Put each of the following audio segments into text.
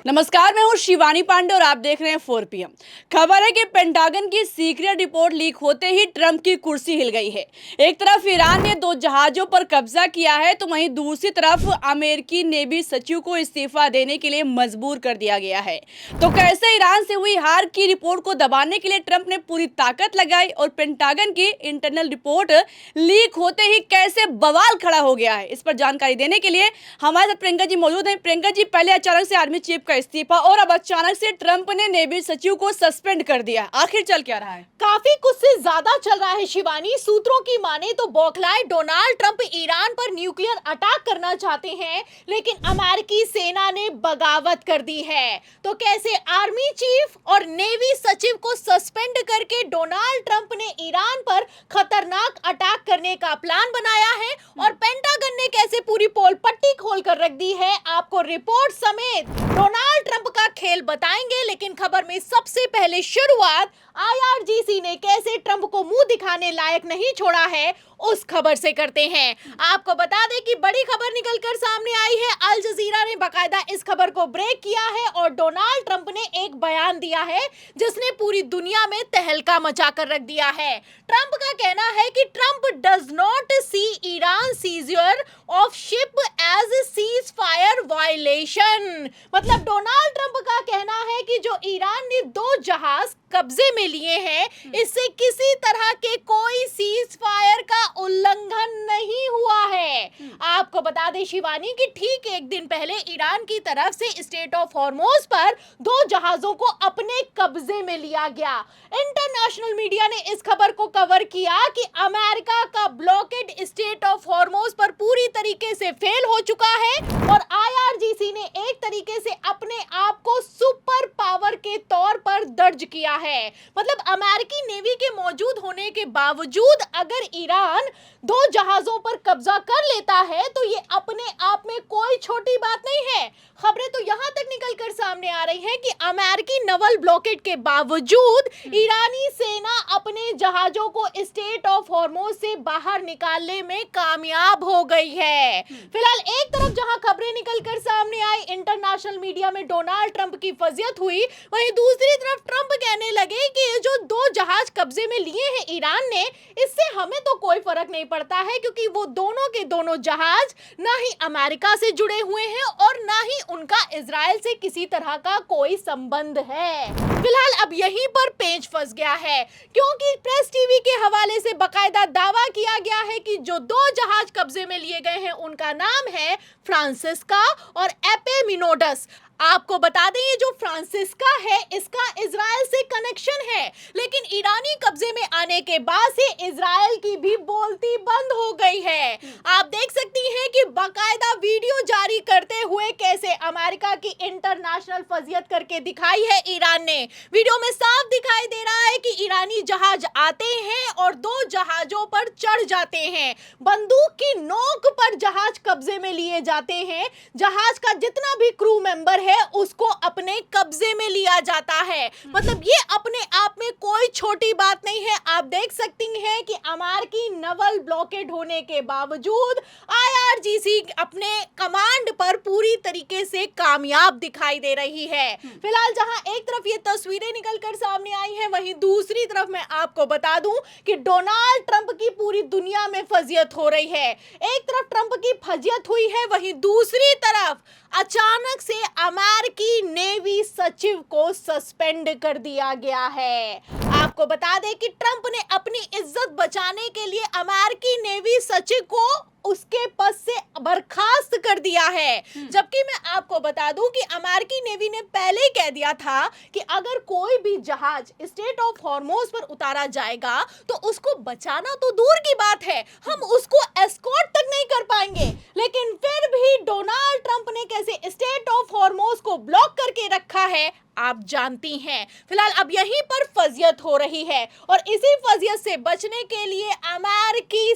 नमस्कार, मैं हूं शिवानी पांडे और आप देख रहे हैं 4 PM। खबर है कि पेंटागन की सीक्रेट रिपोर्ट लीक होते ही ट्रंप की कुर्सी हिल गई है। एक तरफ ईरान ने 2 जहाजों पर कब्जा किया है, तो वहीं दूसरी तरफ अमेरिकी नेवी सचिव को इस्तीफा देने के लिए मजबूर कर दिया गया है। तो कैसे ईरान से हुई हार की रिपोर्ट को दबाने के लिए ट्रंप ने पूरी ताकत लगाई और पेंटागन की इंटरनल रिपोर्ट लीक होते ही कैसे बवाल खड़ा हो गया है, इस पर जानकारी देने के लिए हमारे साथ प्रियंका जी मौजूद हैं। प्रियंका जी, पहले अचानक से आर्मी चीफ का इस्तीफा और अब अचानक से ट्रंप ने नेवी सचिव को सस्पेंड कर दिया, आखिर चल क्या रहा है? काफी कुछ से ज्यादा चल रहा है शिवानी। सूत्रों की माने तो बौखलाए डोनाल्ड ट्रंप ईरान पर न्यूक्लियर अटैक करना चाहते हैं, लेकिन अमेरिकी सेना ने बगावत कर दी है। तो कैसे आर्मी चीफ और नेवी सचिव को सस्पेंड करके डोनाल्ड ट्रंप ने ईरान पर खतरनाक अटैक करने का प्लान बनाया है और पेंटागन ने कैसे पूरी पोल पट्टी खोल कर रख दी है, आपको रिपोर्ट समेत डोनाल्ड ट्रंप का खेल बताएंगे। लेकिन खबर में सबसे पहले शुरुआत IRGC ने कैसे ट्रंप को मुंह दिखाने लायक नहीं छोड़ा है, उस खबर से करते हैं। आपको बता दें कि बड़ी खबर निकलकर सामने आई है। अल जजीरा ने बाकायदा इस खबर को ब्रेक किया है और डोनाल्ड ट्रंप ने एक बयान दिया है जिसने पूरी दुनिया में तहलका मचा कर रख दिया है। ट्रंप का कहना है कि Trump does not see Iran seizure of ship as ceasefire violation. मतलब डोनाल्ड ट्रंप का कहना है कि जो ईरान ने 2 जहाज कब्जे में लिए हैं, इससे किसी तरह के कोई सीज फायर का उल्लंघन नहीं हुआ है। आपको बता दें शिवानी कि ठीक एक दिन पहले ईरान की तरफ से स्टेट ऑफ हॉर्मोज पर 2 जहाजों को अपने कब्जे में लिया गया। इंटरनेशनल मीडिया ने इस खबर को कवर किया कि अमेरिका का ब्लॉकेड स्टेट ऑफ हॉर्मोज पर पूरी तरीके से फेल हो चुका है और IRGC ने एक तरीके से अपने आप को सुपर पावर के तौर पर दर्ज किया है। मतलब अमेरिकी नेवी के मौजूद होने के बावजूद अगर ईरान 2 जहाजों पर कब्जा कर लेता है तो ये अपने आप में कोई छोटी बात नहीं है। खबरें तो यहां तक निकलकर सामने आ रही हैं कि अमेरिकी नवल ब्लॉकेड के बावजूद ईरानी सेना अपने जहाजों को स्टेट ऑफ हॉर्मोज से बाहर निकालने में कामयाब हो गई है। फिलहाल एक तरफ जहां खबरें निकलकर सामने आई, इंटरनेशनल मीडिया में डोनाल्ड ट्रंप की फजीहत हुई, वहीं दूसरी तरफ ट्रंप कहने लगे कि ये जो 2 जहाज कब्जे में लिए हैं ईरान ने, इससे हमें तो कोई फर्क नहीं पड़ता है क्योंकि वो दोनों के दोनों जहाज ना ही अमेरिका से जुड़े हुए हैं और ना ही उनका इजराइल से किसी तरह का कोई संबंध है। फिलहाल अब यहीं पर पेंच फंस गया है क्योंकि प्रेस टीवी के हवाले से बकायदा दावा किया गया है कि जो 2 जहाज कब्जे में लिए गए हैं उनका नाम है फ्रांसिस्का और एपेमिनोडस। आपको बता दें ये जो फ्रांसिस्का है इसका इजराइल से कनेक्शन है, लेकिन ईरानी कब्जे में आने के बाद से इजराइल की भी बोलती बंद हो गई है। आप देख सकती हैं कि बाकायदा वीडियो जारी करते हुए कैसे अमेरिका की इंटरनेशनल फजीहत करके दिखाई है ईरान ने। वीडियो में साफ दिखाई दे रहा है कि ईरानी जहाज आते हैं और 2 जहाजों पर चढ़ जाते हैं, बंदूक की नोक पर जहाज कब्जे में लिए जाते हैं, जहाज का जितना भी क्रू मेंबर है उसको अपने कब्जे में लिया जाता है। मतलब ये अपने आप में कोई छोटी बात नहीं है। आप देख सकती हैं कि अमेरिकी नवल ब्लॉकेड होने के बावजूद IRGC अपने कमांड पर पूरी तरीके से कामयाब दिखाई दे रही है। फिलहाल जहां एक तरफ ये तस्वीरें निकलकर सामने आई हैं, वहीं दूसरी तरफ मैं आपको बता दूं कि डोनाल्ड ट्रंप की पूरी दुनिया में फजीहत हो रही है। एक तरफ ट्रंप की फजीहत हुई है, वहीं दूसरी तरफ अचानक से अमेरिकी नेवी सचिव को सस्पेंड कर दिया गया है। आपको बता दें कि ट्रंप ने अपनी इज्जत बचाने के लिए अमेरिकी नेवी सचिव को उसके पद से बर्खास्त कर दिया है। जबकि मैं आपको बता दूं कि अमेरिकी नेवी ने पहले ही कह दिया था कि अगर कोई भी जहाज स्टेट ऑफ हॉर्मोज पर उतारा जाएगा तो उसको बचाना तो दूर की बात है, हम उसको एस्कॉर्ट तक नहीं कर पाएंगे। लेकिन फिर भी डोनाल्ड ट्रंप ने कैसे स्टेट ऑफ हॉर्मोज को ब्लॉक करके रखा है, आप जानती हैं। फिलहाल अब यहीं पर फजियत हो रही है और इसी फजियत से बचने के लिए अमेरिकी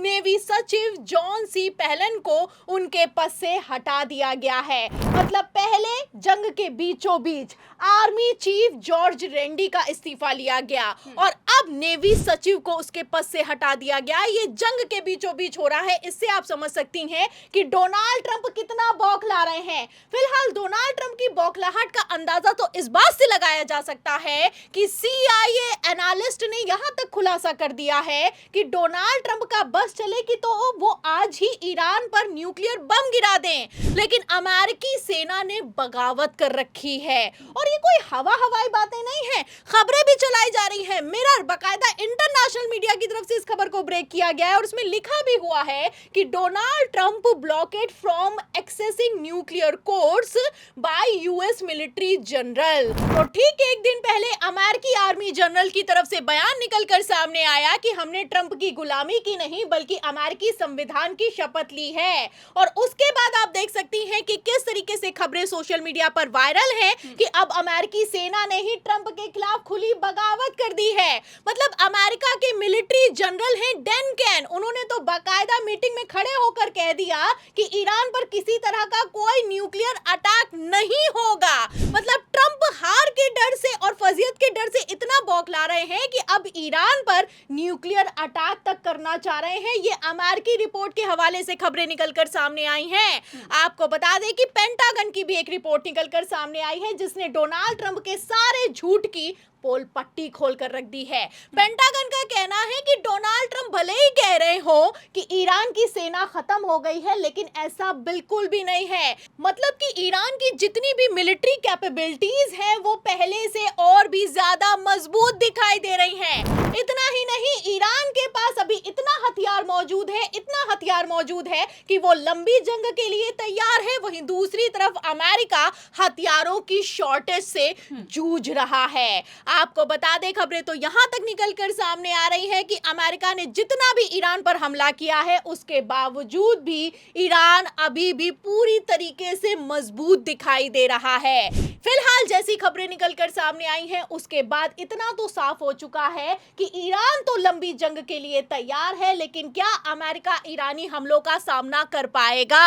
नेवी सचिव जॉन सी पहलन को उनके पद से हटा दिया गया है। मतलब पहले जंग के बीचों बीच आर्मी चीफ जॉर्ज रेंडी का इस्तीफा लिया गया और अब नेवी सचिव को उसके पद से हटा दिया गया। ये जंग के बीचों बीच हो रहा है। इससे आप समझ सकती हैं कि डोनाल्ड ट्रंप कितना बौखला रहे हैं। फिलहाल डोनाल्ड ट्रंप की बौखलाहट का अंदाजा तो इस बात से लगाया जा सकता है कि CIA एनालिस्ट ने यहां तक खुलासा कर दिया है कि डोनाल्ड ट्रंप का बस चले कि तो वो आज ही ईरान पर न्यूक्लियर बम गिरा दें, लेकिन अमेरिकी सेना ने बगावत कर रखी है। और ये कोई हवाई बातें नहीं है, खबरें भी चलाई जा रही हैं। मिरर बाकायदा इंटरनेशनल मीडिया की तरफ से इस खबर को ब्रेक किया गया है और उसमें लिखा भी हुआ है कि Donald Trump blockade from accessing nuclear course by US military general. तो ठीक एक दिन पहले अमेरिकी आर्मी जनरल की तरफ से बयान निकलकर सामने आया कि हमने ट्रंप की गुलामी की नहीं बल्कि अमेरिकी संविधान की शपथ ली है। और उसके बाद आप देख सकती हैं कि किस तरीके से खबरें सोशल मीडिया पर वायरल हैं कि अब अमेरिकी सेना ने ही ट्रंप के खिलाफ खुली बगावत कर दी है। मतलब अमेरिका के मिलिट्री जनरल हैं डैन कैन, उन्होंने तो बाकायदा मीटिंग में खड़े होकर कह दिया कि ईरान पर किसी तरह का कोई न्यूक्लियर अटैक नहीं होगा। मतलब ट्रंप हार के डर से और फजियत के डर से इतना बौखला रहे हैं कि अब ईरान पर न्यूक्लियर अटैक तक करना चाह रहे हैं। ये अमेरिकी रिपोर्ट के हवाले से खबरें निकलकर सामने आई हैं। आपको बता दें कि पेंटागन की भी एक रिपोर्ट निकलकर सामने आई है जिसने डोनाल्ड ट्रंप के सारे झूठ की पोल पट्टी खोलकर रख दी है। पेंटागन का कहना है कि डोनाल्ड ट्रंप भले ही कह रहे हो कि ईरान की सेना खत्म हो गई है, लेकिन ऐसा बिल्कुल भी नहीं है। मतलब कि ईरान की जितनी भी मिलिट्री कैपेबिलिटीज हैं वो पहले से और भी ज्यादा मजबूत दिखाई दे रही हैं। इतना ही नहीं, ईरान के पास अभी इतना हथियार मौजूद है कि वो लंबी जंग के लिए तैयार है। वहीं दूसरी तरफ अमेरिका हथियारों की शॉर्टेज से जूझ रहा है। आपको बता दें खबरें तो यहां तक निकलकर सामने आ रही है कि अमेरिका ने जितना भी ईरान पर हमला किया है उसके बावजूद भी ईरान अभी भी पूरी तरीके से मजबूत दिखाई दे रहा है। फिलहाल जैसी खबरें निकलकर सामने आई हैं उसके बाद इतना तो साफ हो चुका है कि ईरान तो लंबी जंग के लिए तैयार है, लेकिन क्या अमेरिका ईरानी हमलों का सामना कर पाएगा?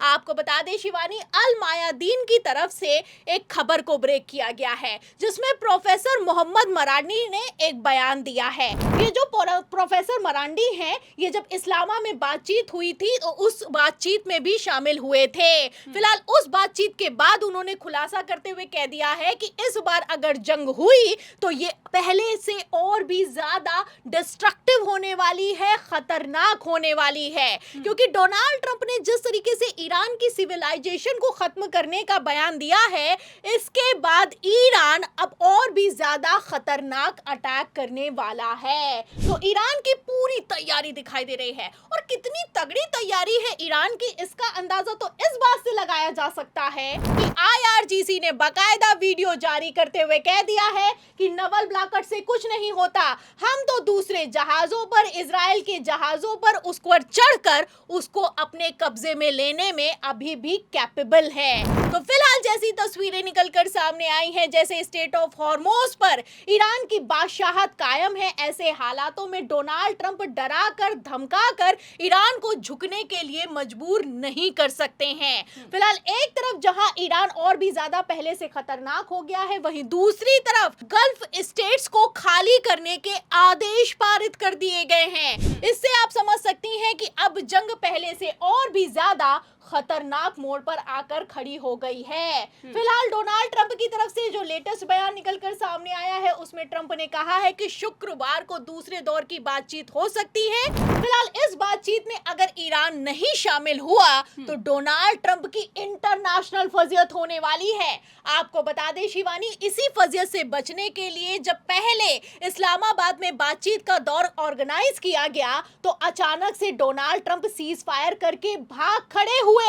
आपको बता दें शिवानी, अल मायादीन की तरफ से एक खबर को ब्रेक किया गया है जिसमें प्रोफेसर मोहम्मद मरांडी ने एक बयान दिया है। ये जो प्रोफेसर मरांडी हैं, ये जब इस्लामा में बातचीत हुई थी तो उस बातचीत में भी शामिल हुए थे। फिलहाल उस बातचीत के बाद उन्होंने खुलासा करते हुए कह दिया है कि इस बार अगर जंग हुई तो ये पहले से और भी ज्यादा डिस्ट्रक्टिव होने वाली है, खतरनाक होने वाली है। क्योंकि डोनाल्ड ट्रंप ने जिस तरीके से ईरान की सिविलाइजेशन को खत्म करने का बयान दिया है, इसके बाद ईरान अब और भी ज्यादा खतरनाक अटैक करने वाला है। तो ईरान की पूरी तैयारी दिखाई दे रही है और कितनी तगड़ी तैयारी है ईरान की, इसका अंदाजा तो इस बात से लगाया जा सकता है कि IRGC ने बाकायदा वीडियो जारी करते हुए कह दिया है कि नवल ब्लॉकर से कुछ नहीं होता, हम तो दूसरे जहाजों पर, इजराइल के जहाजों पर उस पर चढ़कर उसको अपने कब्जे में लेने में अभी भी कैपेबल है। तो फिलहाल जैसी तस्वीरें निकलकर सामने आई हैं, जैसे स्टेट ऑफ हॉर्मोज पर ईरान की बादशाहत कायम है, ऐसे हालातों में डोनाल्ड ट्रंप डरा कर धमका कर ईरान को झुकने के लिए मजबूर नहीं कर सकते हैं। फिलहाल एक तरफ जहां ईरान और भी ज्यादा पहले से खतरनाक हो गया है, वहीं दूसरी तरफ गल्फ स्टेट्स को खाली करने के आदेश पारित कर दिए गए हैं। इससे आप समझ सकती हैं कि अब जंग पहले से और भी ज्यादा खतरनाक मोड़ पर आकर खड़ी हो गई है। फिलहाल डोनाल्ड ट्रंप की तरफ से जो लेटेस्ट बयान निकलकर सामने आया है उसमें ट्रंप ने कहा है कि शुक्रवार को दूसरे दौर की बातचीत हो सकती है। फिलहाल इस बातचीत में अगर ईरान नहीं शामिल हुआ तो डोनाल्ड ट्रंप की इंटरनेशनल फजियत होने वाली है। आपको बता दें शिवानी, इसी फजियत से बचने के लिए जब पहले इस्लामाबाद में बातचीत का दौर ऑर्गेनाइज किया गया तो अचानक से डोनाल्ड ट्रंप सीज फायर करके भाग खड़े हुए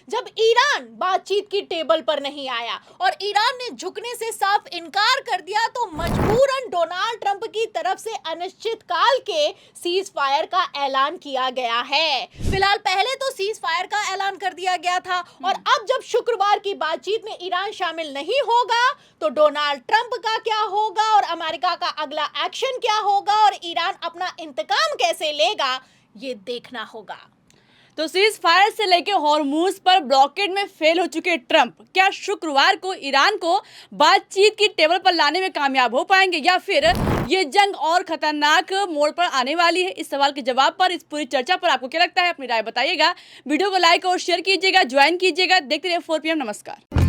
जब ईरान बातचीत की टेबल पर नहीं आया और ईरान ने झुकने से साफ इनकार कर दिया, तो मजबूरन डोनाल्ड ट्रंप की तरफ से अनिश्चित काल के सीज फायर का ऐलान किया गया है। फिलहाल पहले तो सीज फायर का ऐलान कर दिया गया था। और अब जब शुक्रवार की बातचीत में ईरान शामिल नहीं होगा तो डोनाल्ड ट्रंप का क्या होगा और अमेरिका का अगला एक्शन क्या होगा और ईरान अपना इंतकाम कैसे लेगा, ये देखना होगा। तो सीज फायर से लेकर हॉर्मूज पर ब्लॉकेड में फेल हो चुके ट्रंप क्या शुक्रवार को ईरान को बातचीत की टेबल पर लाने में कामयाब हो पाएंगे या फिर ये जंग और खतरनाक मोड़ पर आने वाली है? इस सवाल के जवाब पर, इस पूरी चर्चा पर आपको क्या लगता है, अपनी राय बताइएगा। वीडियो को लाइक और शेयर कीजिएगा, ज्वाइन कीजिएगा। देखते रहिए 4 PM। नमस्कार।